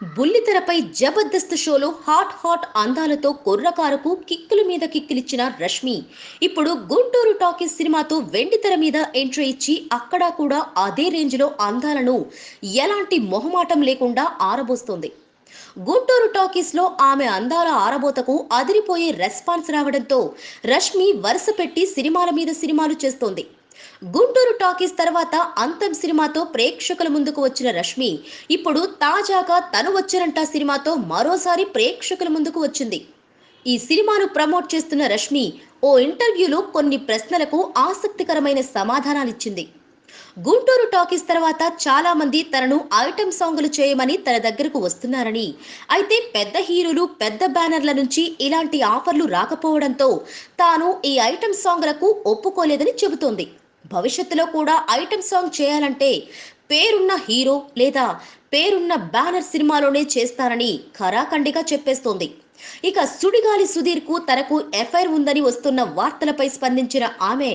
బుల్లితెరపై జబర్దస్త్ షోలో హాట్ అందాలతో కుర్రకారుకు కిక్కుల మీద కిక్కులిచ్చిన రష్మి ఇప్పుడు గుంటూరు టాకీస్ సినిమాతో వెండితెర మీద ఎంట్రీ ఇచ్చి అక్కడా కూడా అదే రేంజ్లో అందాలను ఎలాంటి మొహమాటం లేకుండా ఆరబోస్తోంది. గుంటూరు టాకీస్లో ఆమె అందాల ఆరబోతకు అదిరిపోయే రెస్పాన్స్ రావడంతో రష్మి వరుస పెట్టి సినిమాల మీద సినిమాలు చేస్తోంది. గుంటూరు టాకీస్ తర్వాత అంతం సినిమాతో ప్రేక్షకుల ముందుకు వచ్చిన రష్మి ఇప్పుడు తాజాగా తను వచ్చనంట సినిమాతో మరోసారి ప్రేక్షకుల ముందుకు వచ్చింది. ఈ సినిమాను ప్రమోట్ చేస్తున్న రష్మి ఓ ఇంటర్వ్యూలో కొన్ని ప్రశ్నలకు ఆసక్తికరమైన సమాధానాలిచ్చింది. గుంటూరు టాకీస్ తర్వాత చాలా మంది తనను ఐటెం సాంగులు చేయమని తన దగ్గరకు వస్తున్నారని, అయితే పెద్ద హీరోలు పెద్ద బ్యానర్ల నుంచి ఇలాంటి ఆఫర్లు రాకపోవడంతో తాను ఈ ఐటెం సాంగులకు ఒప్పుకోలేదని చెబుతోంది. భవిష్యత్తులో కూడా ఐటెం సాంగ్ చేయాలంటే పేరున్న హీరో లేదా పేరున్న బ్యానర్ సినిమాలోనే చేస్తానని ఖరాఖండిగా చెప్పేస్తోంది. ఇక సుడిగాలి సుధీర్ కు తనకు ఎఫ్ఐఆర్ ఉందని వస్తున్న వార్తలపై స్పందించిన ఆమె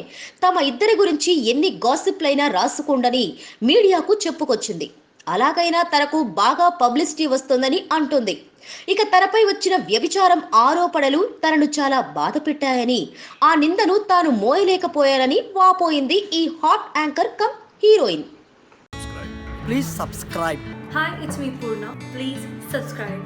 తమ ఇద్దరి గురించి ఎన్ని గాసిప్లైనా రాసుకోండని మీడియాకు చెప్పుకొచ్చింది. అలాగైనా తనకు బాగా పబ్లిసిటీ వస్తుందని అంటుంది. ఇక తనపై వచ్చిన వ్యభిచారం ఆరోపణలు తనను చాలా బాధ పెట్టాయని, ఆ నిందను తాను మోయలేకపోయానని వాపోయింది ఈ hot anchor come heroine. Please subscribe. Hi, it's me Purna. Please subscribe.